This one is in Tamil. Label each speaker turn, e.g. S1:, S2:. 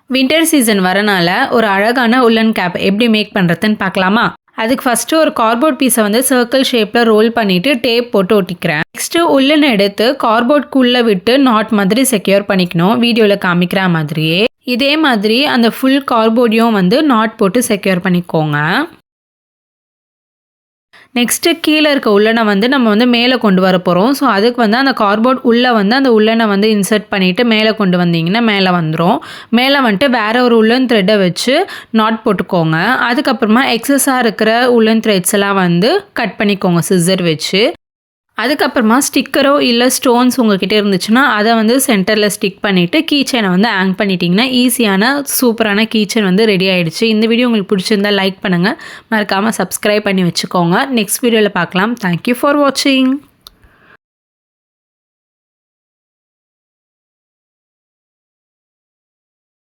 S1: வின்டர் சீசன் வரனால ஒரு அழகான உல்லன் கேப் எப்படி மேக் பண்ணுறதுன்னு பார்க்கலாமா? அதுக்கு ஃபஸ்ட்டு ஒரு கார்ட்போர்ட் பீஸை வந்து சர்க்கிள் ஷேப்பில் ரோல் பண்ணிவிட்டு டேப் போட்டு ஒட்டிக்கிறேன். நெக்ஸ்ட்டு உல்லன் எடுத்து கார்ட்போர்ட்குள்ளே விட்டு நாட் மாதிரி செக்யூர் பண்ணிக்கணும், வீடியோவில் காமிக்கிற மாதிரியே. இதே மாதிரி அந்த ஃபுல் கார்ட்போர்டையும் வந்து நாட் போட்டு செக்யூர் பண்ணிக்கோங்க. நெக்ஸ்ட்டு கீழே இருக்க உள்ளனை வந்து நம்ம வந்து மேலே கொண்டு வர போகிறோம். ஸோ அதுக்கு வந்து அந்த கார்ட்போர்ட் உள்ளே வந்து அந்த உள்ளனை வந்து இன்சர்ட் பண்ணிவிட்டு மேலே கொண்டு வந்தீங்கன்னா மேலே வந்துடும். மேலே வந்துட்டு வேறு ஒரு உள்ளன் த்ரெட்டை வச்சு நாட் போட்டுக்கோங்க. அதுக்கப்புறமா எக்ஸஸாக இருக்கிற உள்ளன் த்ரெட்ஸ் எல்லாம் வந்து கட் பண்ணிக்கோங்க சிசர் வச்சு. அதுக்கப்புறமா ஸ்டிக்கரோ இல்லை ஸ்டோன்ஸ் உங்கள்கிட்ட இருந்துச்சுன்னா அதை வந்து சென்டரில் ஸ்டிக் பண்ணிவிட்டு கீ செயினை வந்து ஹேங் பண்ணிட்டீங்கன்னா ஈஸியான சூப்பரான கீ செயின் வந்து ரெடி ஆகிடுச்சு. இந்த வீடியோ உங்களுக்கு பிடிச்சிருந்தா லைக் பண்ணுங்கள், மறக்காமல் சப்ஸ்கிரைப் பண்ணி வச்சுக்கோங்க. நெக்ஸ்ட் வீடியோவில் பார்க்கலாம். தேங்க்யூ ஃபார் வாட்சிங்.